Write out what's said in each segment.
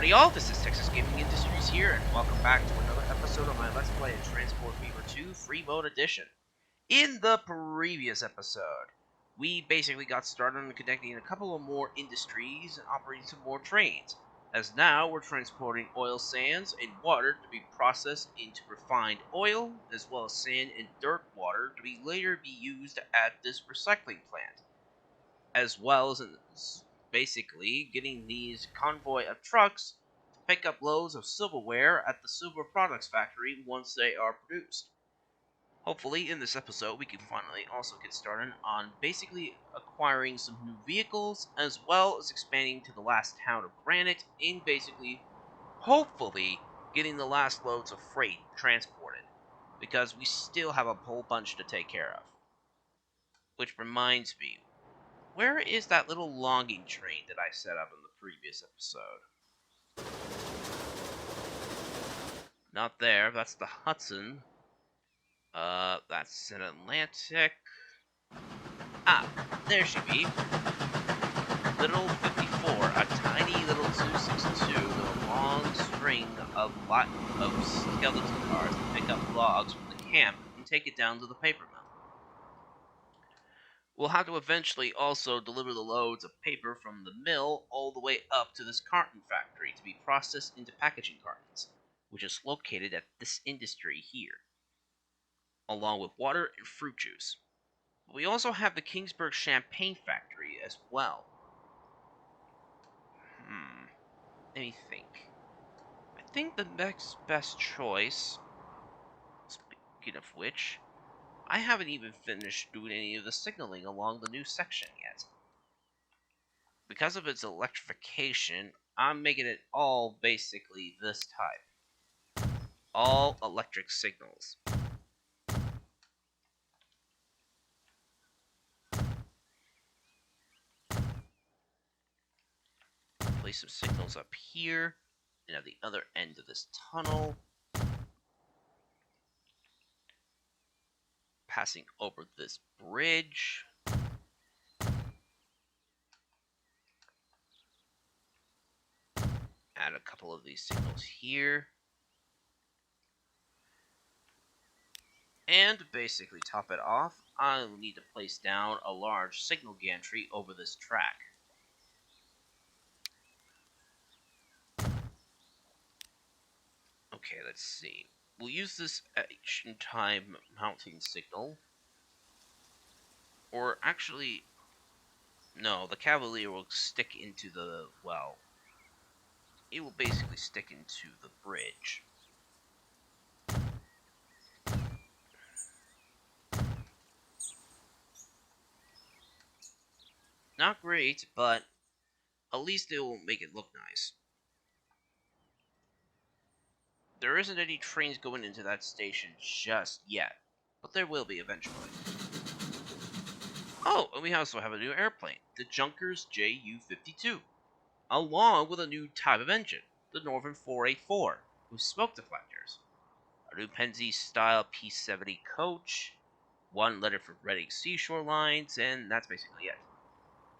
Howdy all, this is Texas Gaming Industries here, and welcome back to another episode of my Let's Play of Transport Fever 2 Free Mode Edition. In the previous episode, we basically got started on connecting a couple of more industries and operating some more trains, as now we're transporting oil sands and water to be processed into refined oil, as well as sand and dirt water to be later be used at this recycling plant, as well as basically getting these convoy of trucks to pick up loads of silverware at the silver products factory once they are produced. Hopefully in this episode we can finally also get started on basically acquiring some new vehicles, as well as expanding to the last town of Granite and basically hopefully getting the last loads of freight transported, because we still have a whole bunch to take care of. Which reminds me, where is that little logging train that I set up in the previous episode? Not there, that's the Hudson. That's an Atlantic. Ah, there she be. Little 54, a tiny little 262 with a long string of skeleton cars to pick up logs from the camp and take it down to the paper mill. We'll have to eventually also deliver the loads of paper from the mill all the way up to this carton factory to be processed into packaging cartons, which is located at this industry here, along with water and fruit juice. We also have the Kingsburg Champagne factory as well. Let me think. I think the next best choice, speaking of which, I haven't even finished doing any of the signaling along the new section yet. Because of its electrification, I'm making it all basically this type. All electric signals. Place some signals up here, and at the other end of this tunnel. Passing over this bridge. Add a couple of these signals here. And to basically top it off, I'll need to place down a large signal gantry over this track. Okay, let's see. We'll use this H-time mounting signal. Or actually, no, the Cavalier will stick into the, well, it will basically stick into the bridge. Not great, but at least it will make it look nice. There isn't any trains going into that station just yet, but there will be eventually. Oh, and we also have a new airplane, the Junkers Ju-52, along with a new type of engine, the Northern 484, with smoke deflectors, a new Penzi-style P-70 coach, one letter for Reading Seashore Lines, and that's basically it.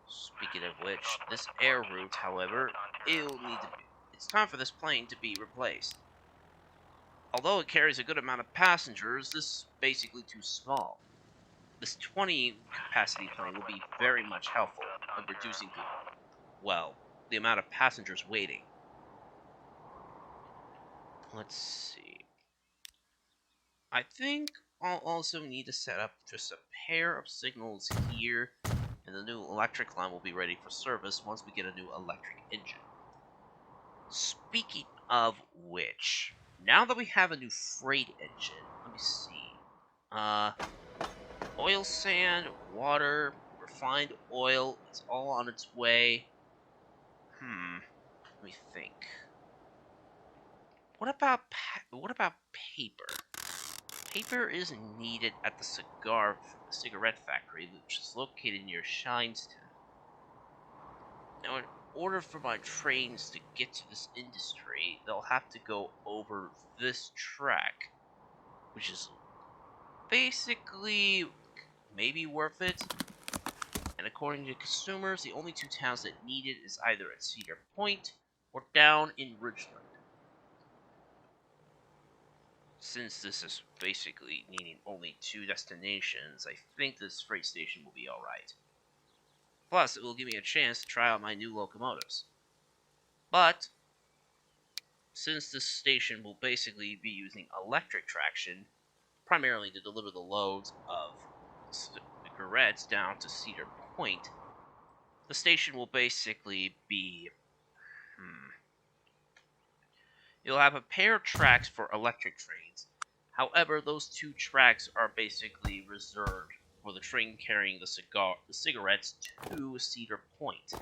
Speaking of which, this air route, however, it's time for this plane to be replaced. Although it carries a good amount of passengers, this is basically too small. This 20 capacity plane will be very much helpful in reducing the amount of passengers waiting. Let's see. I think I'll also need to set up just a pair of signals here, and the new electric line will be ready for service once we get a new electric engine. Speaking of which, now that we have a new freight engine, let me see. Oil sand, water, refined oil, it's all on its way. Let me think. What about paper? Paper is needed at the cigarette factory, which is located near Shinestown. Now, in order for my trains to get to this industry, they'll have to go over this track, which is basically maybe worth it. And according to consumers, the only two towns that need it is either at Cedar Point We're down in Ridgeland. Since this is basically needing only 2 destinations, I think this freight station will be alright. Plus, it will give me a chance to try out my new locomotives. But, since this station will basically be using electric traction, primarily to deliver the loads of cigarettes down to Cedar Point, the station will basically be... You'll have a pair of tracks for electric trains. However, those 2 tracks are basically reserved for the train carrying the cigarettes to Cedar Point.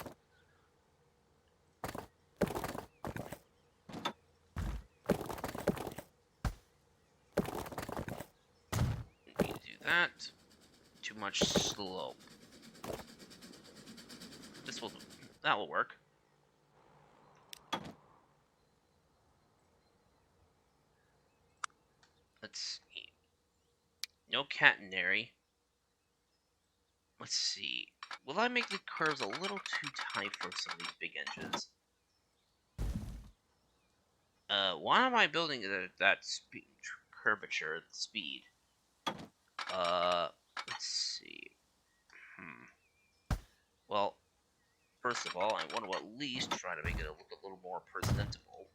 We need to do that. Too much slope. That will work. Let's see. No catenary. Let's see. Will I make the curves a little too tight for some of these big engines? Why am I building it at that curvature speed? Let's see. Well, first of all, I want to at least try to make it look a little more presentable.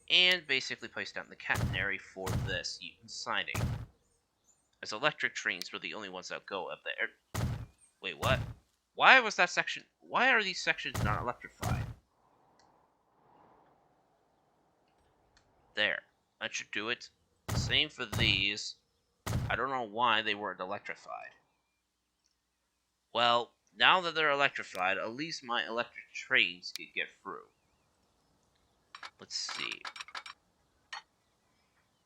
And basically place down the catenary for this siding. As electric trains were the only ones that go up there. Wait, what? Why was that section... Why are these sections not electrified? There. That should do it. Same for these. I don't know why they weren't electrified. Well, now that they're electrified, at least my electric trains can get through. Let's see.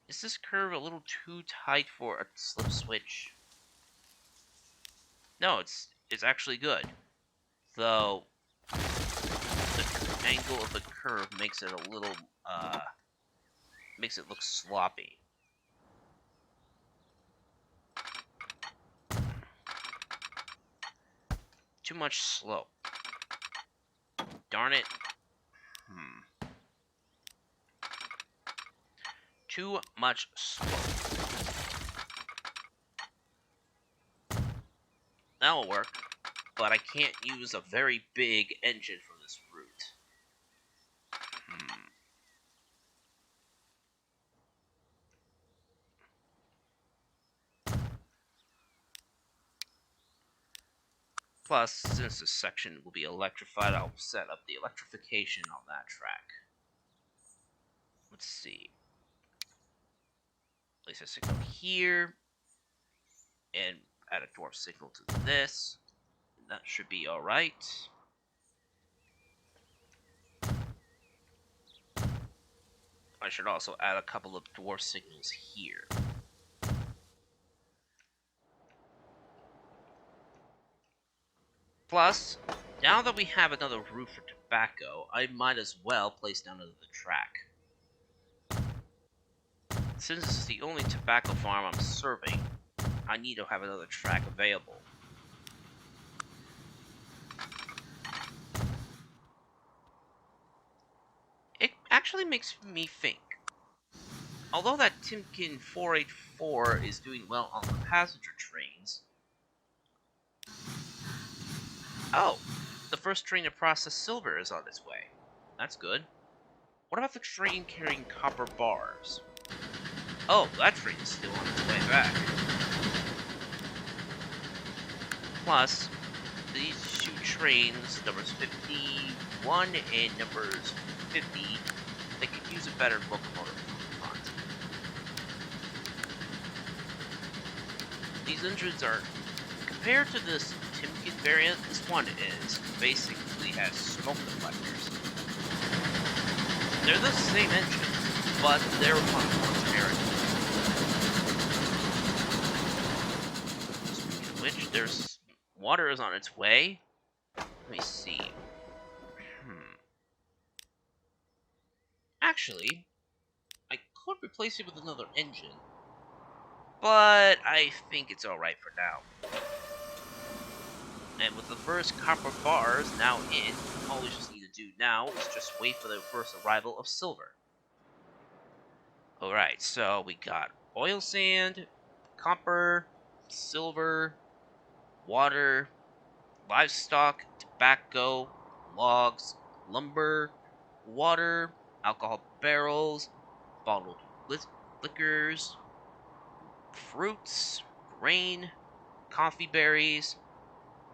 Is this curve a little too tight for a slip switch? No, it's actually good. Though the angle of the curve makes it a little makes it look sloppy. Too much slope. Darn it. Too much slope. That'll work, but I can't use a very big engine for this route. Plus, since this section will be electrified, I'll set up the electrification on that track. Let's see. Place a signal here, and add a dwarf signal to this. That should be alright. I should also add a couple of dwarf signals here. Plus, now that we have another route for tobacco, I might as well place down another track. Since this is the only tobacco farm I'm serving, I need to have another track available. It actually makes me think. Although that Timken 484 is doing well on the passenger trains... Oh! The first train to process silver is on its way. That's good. What about the train carrying copper bars? Oh, that train is still on its way back. Plus, these 2 trains, numbers 51 and numbers 50, they could use a better locomotive front. These engines are, compared to this Timken variant, this one basically has smoke deflectors. They're the same engine, but they're much more generic. Speaking of which, there's water is on its way. Let me see. Actually, I could replace it with another engine, but I think it's alright for now. And with the first copper bars now in, all we just need to do now is just wait for the first arrival of silver. Alright, so we got oil sand, copper, silver, water, livestock, tobacco, logs, lumber, water, alcohol barrels, bottled liquors, fruits, grain, coffee berries,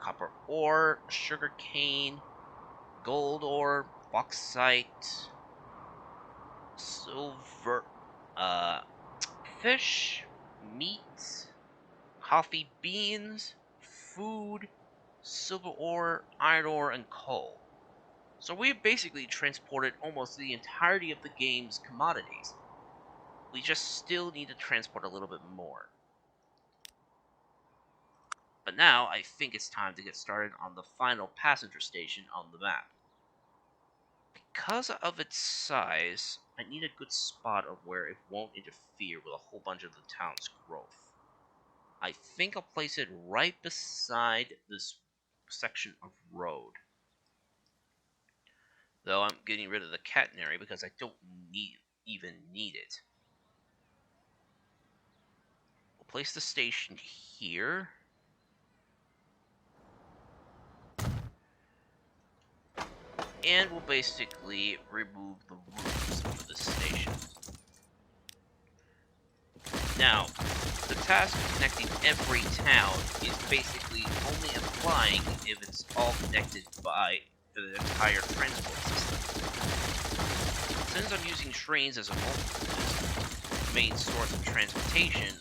copper ore, sugar cane, gold ore, bauxite, silver, fish, meat, coffee beans, food, silver ore, iron ore, and coal. So we basically transported almost the entirety of the game's commodities. We just still need to transport a little bit more. But now I think it's time to get started on the final passenger station on the map. Because of its size, I need a good spot of where it won't interfere with a whole bunch of the town's growth. I think I'll place it right beside this section of road. Though I'm getting rid of the catenary because I don't even need it. We'll place the station here. And we'll basically remove the roofs for this station. Now, the task of connecting every town is basically only applying if it's all connected by the entire transport system. Since I'm using trains as a main source of transportation,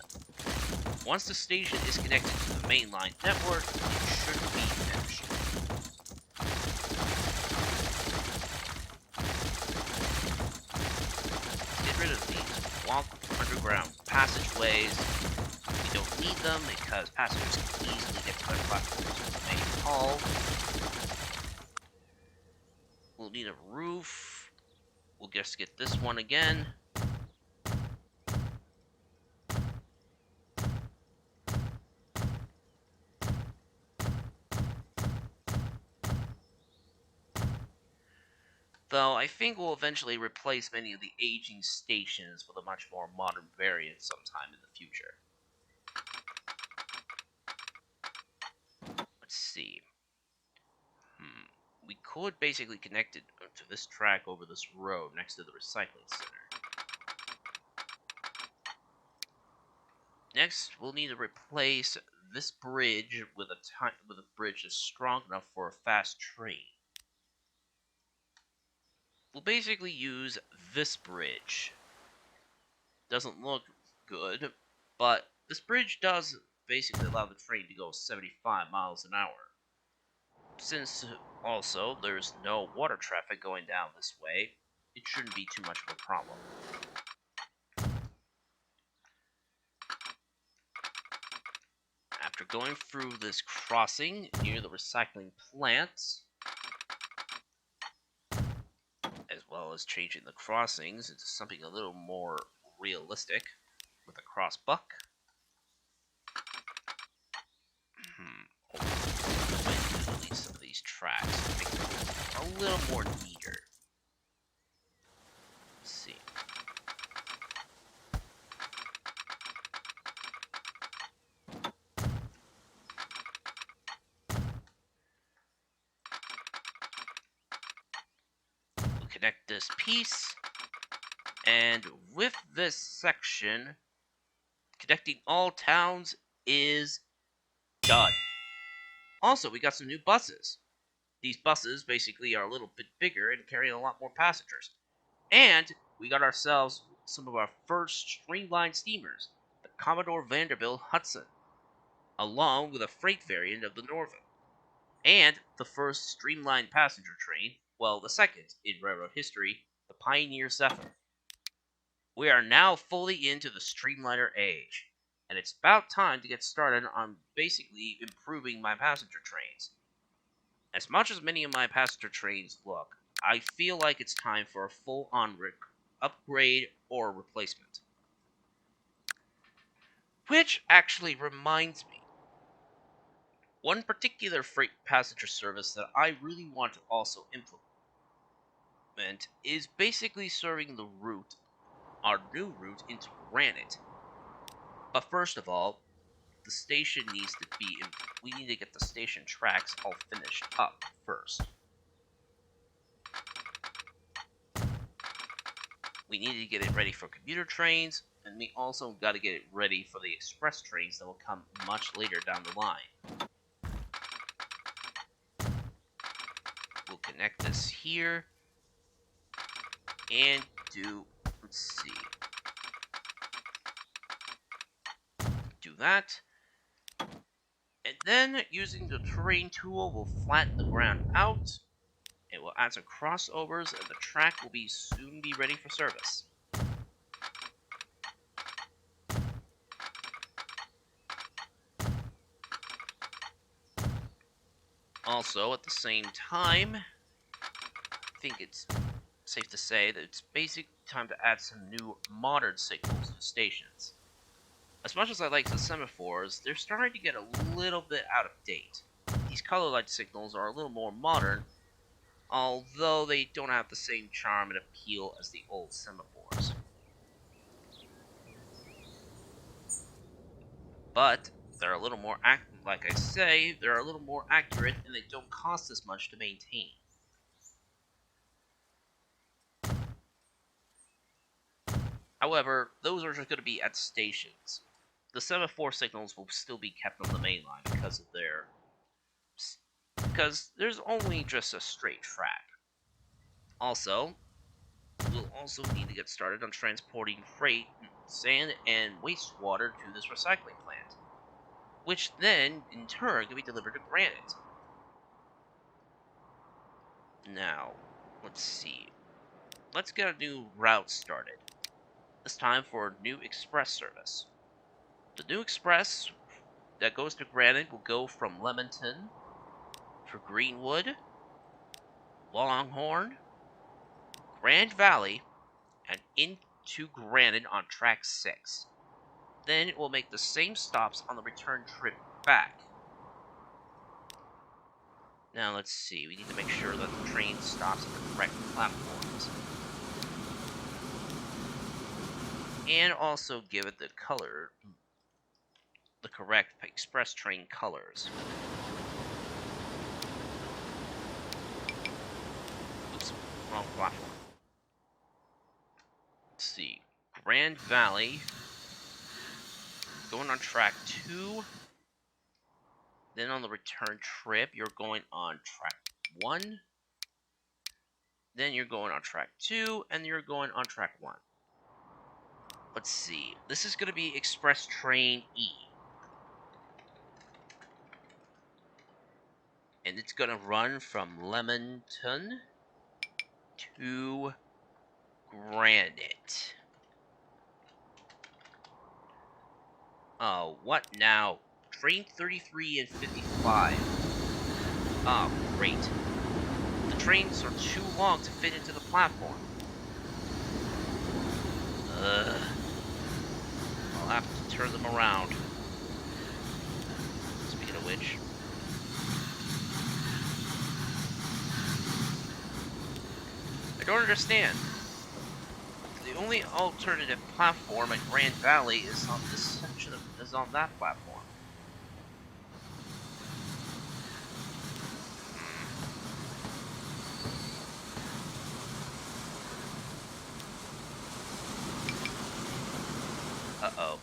once the station is connected to the mainline network, it should be finished. Get rid of these walk underground passageways. We don't need them because passengers can easily get to their platforms from the main hall. We'll need a roof. We'll just get this one again. Though I think we'll eventually replace many of the aging stations with a much more modern variant sometime in the future. Let's see. We could basically connect it to this track over this road next to the recycling center. Next, we'll need to replace this bridge with a bridge that's strong enough for a fast train. We'll basically use this bridge. Doesn't look good, but this bridge does basically allow the train to go 75 miles an hour. Since also there's no water traffic going down this way, it shouldn't be too much of a problem. After going through this crossing near the recycling plant, as well as changing the crossings into something a little more realistic with a cross buck. Delete some of these tracks to make it a little more neater. Let's see. We'll connect this piece, and with this section, connecting all towns is done. Also, we got some new buses. These buses basically are a little bit bigger and carry a lot more passengers. And we got ourselves some of our first streamlined steamers, the Commodore Vanderbilt Hudson, along with a freight variant of the Norfolk, and the first streamlined passenger train, well, the second in railroad history, the Pioneer Zephyr. We are now fully into the streamliner age, and it's about time to get started on basically improving my passenger trains. As much as many of my passenger trains look, I feel like it's time for a full-on upgrade, or replacement. Which actually reminds me, one particular freight passenger service that I really want to also implement is basically serving the route, our new route into Granite. But first of all, the station needs to be, we need to get the station tracks all finished up first. We need to get it ready for commuter trains, and we also got to get it ready for the express trains that will come much later down the line. We'll connect this here, and let's see, do that. And then, using the terrain tool, we'll flatten the ground out. It will add some crossovers, and the track will soon be ready for service. Also, at the same time, I think it's safe to say that it's basically time to add some new modern signals to stations. As much as I like the semaphores, they're starting to get a little bit out of date. These color light signals are a little more modern, although they don't have the same charm and appeal as the old semaphores. But they're a little more like I say, they're a little more accurate and they don't cost as much to maintain. However, those are just going to be at stations. The semaphore signals will still be kept on the main line because there's only just a straight track. Also, we'll also need to get started on transporting freight, sand, and wastewater to this recycling plant, which then, in turn, can be delivered to Granite. Now, let's see. Let's get a new route started. It's time for a new express service. The new express that goes to Granite will go from Leamington for Greenwood, Longhorn, Grand Valley, and into Granite on track 6. Then it will make the same stops on the return trip back. Now let's see, we need to make sure that the train stops at the correct platforms. And also give it the correct express train colors. Oops, wrong platform. Let's see, Grand Valley, going on track 2. Then on the return trip, you're going on track 1. Then you're going on track 2, and you're going on track 1. Let's see. This is going to be Express Train E. And it's going to run from Leamington to Granite. Oh, what now? Train 33 and 55. Oh, great. The trains are too long to fit into the platform. I'll have to turn them around. Speaking of which... I don't understand. The only alternative platform at Grand Valley is on this section is on that platform. Uh-oh.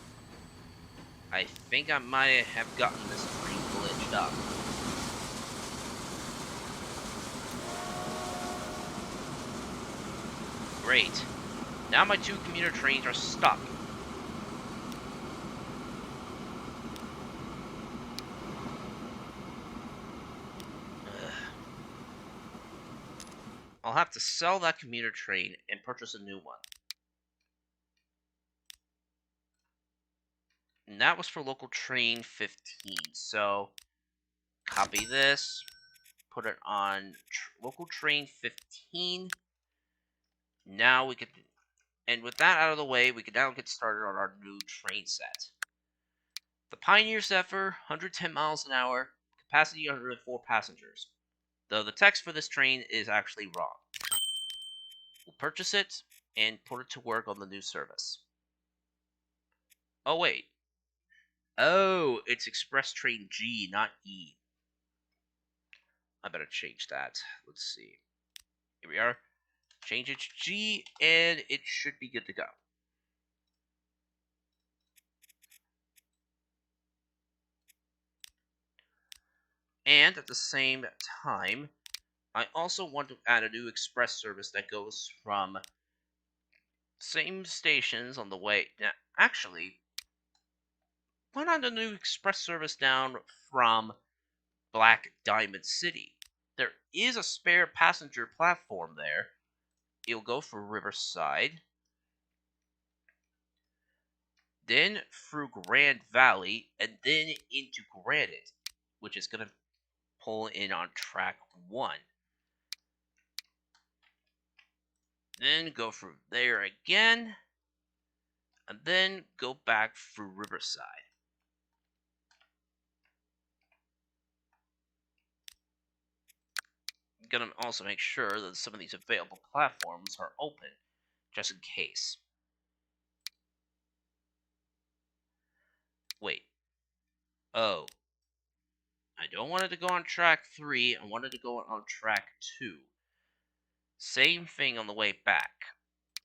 I think I might have gotten this train glitched up. Great. Now my 2 commuter trains are stuck. I'll have to sell that commuter train and purchase a new one. And that was for local train 15. So, copy this, put it on local train 15. Now we can And with that out of the way, we can now get started on our new train set. The Pioneer Zephyr, 110 miles an hour, capacity 104 passengers. Though the text for this train is actually wrong. We'll purchase it and put it to work on the new service. Oh wait. Oh, it's Express Train G, not E. I better change that. Let's see. Here we are. Change it to G, and it should be good to go. And at the same time, I also want to add a new express service that goes from same stations on the way. Now, actually, why not a new express service down from Black Diamond City? There is a spare passenger platform there. It'll go for Riverside, then through Grand Valley, and then into Granite, which is going to pull in on track 1. Then go from there again, and then go back through Riverside. I'm gonna also make sure that some of these available platforms are open, just in case. Wait. Oh. I don't want it to go on track 3, I wanted to go on track 2. Same thing on the way back,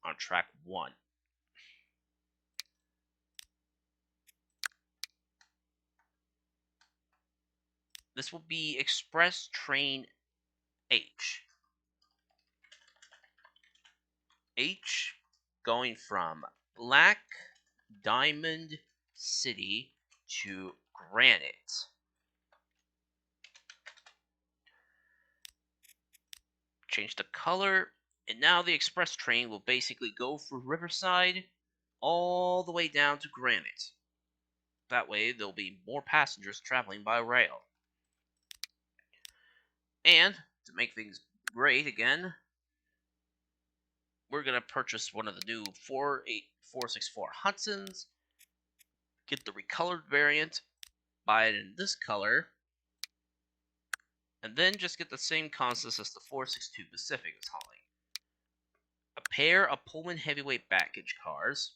on track 1. This will be Express Train H. H going from Black Diamond City to Granite. Change the color, and now the express train will basically go through Riverside all the way down to Granite. That way, there'll be more passengers traveling by rail. And, to make things great again, we're going to purchase one of the new 464 Hudsons, get the recolored variant, buy it in this color, and then just get the same concept as the 462 Pacific is hauling. A pair of Pullman heavyweight baggage cars,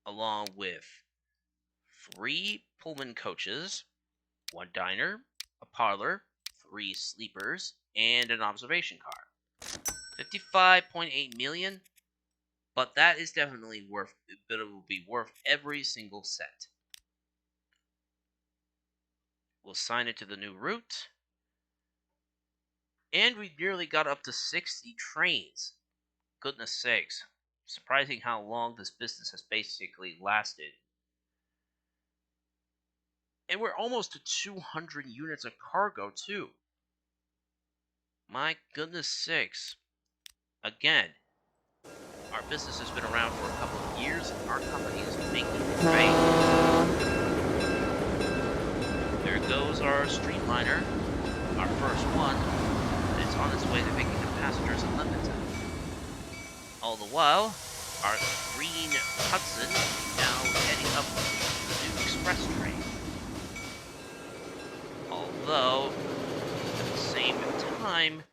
along with 3 Pullman coaches, 1 diner, a parlor, 3 sleepers, and an observation car. 55.8 million, but that is definitely worth, but it will be worth every single cent. We'll assign it to the new route, and we nearly got up to 60 trains. Goodness sakes, surprising how long this business has basically lasted. And we're almost to 200 units of cargo, too. My goodness sakes. Again, our business has been around for a couple of years, and our company is making bank. There goes our Streamliner, our first one, and it's on its way to picking up passengers in Lebanon. All the while, our green Hudson is now heading up the new express train. Although, at the same time,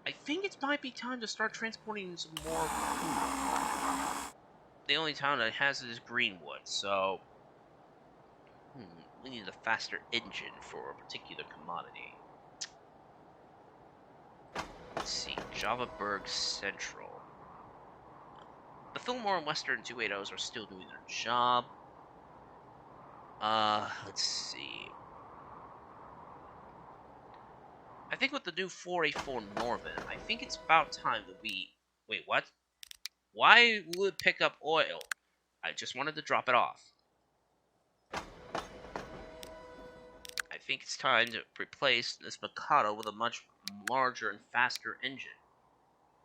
I think it might be time to start transporting some more food. The only town that has it is Greenwood, so we need a faster engine for a particular commodity. Let's see, Javaburg Central. The Fillmore and Western 280s are still doing their job. Let's see. I think with the new 484 Northern, I think it's about time that we... Wait, what? Why will it pick up oil? I just wanted to drop it off. I think it's time to replace this Mikado with a much larger and faster engine.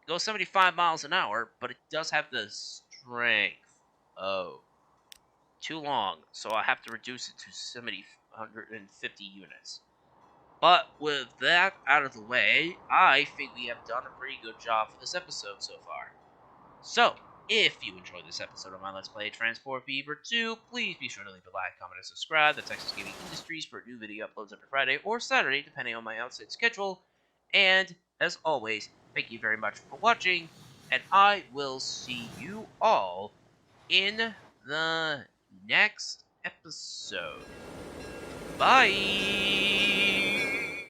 It goes 75 miles an hour, but it does have the strength. Oh. Too long, so I have to reduce it to 750 units. But with that out of the way, I think we have done a pretty good job for this episode so far. So, if you enjoyed this episode of my Let's Play Transport Fever 2, please be sure to leave a like, comment, and subscribe. The Texas Gaming Industries for new video uploads every Friday or Saturday, depending on my outside schedule. And, as always, thank you very much for watching, and I will see you all in the next episode. Bye!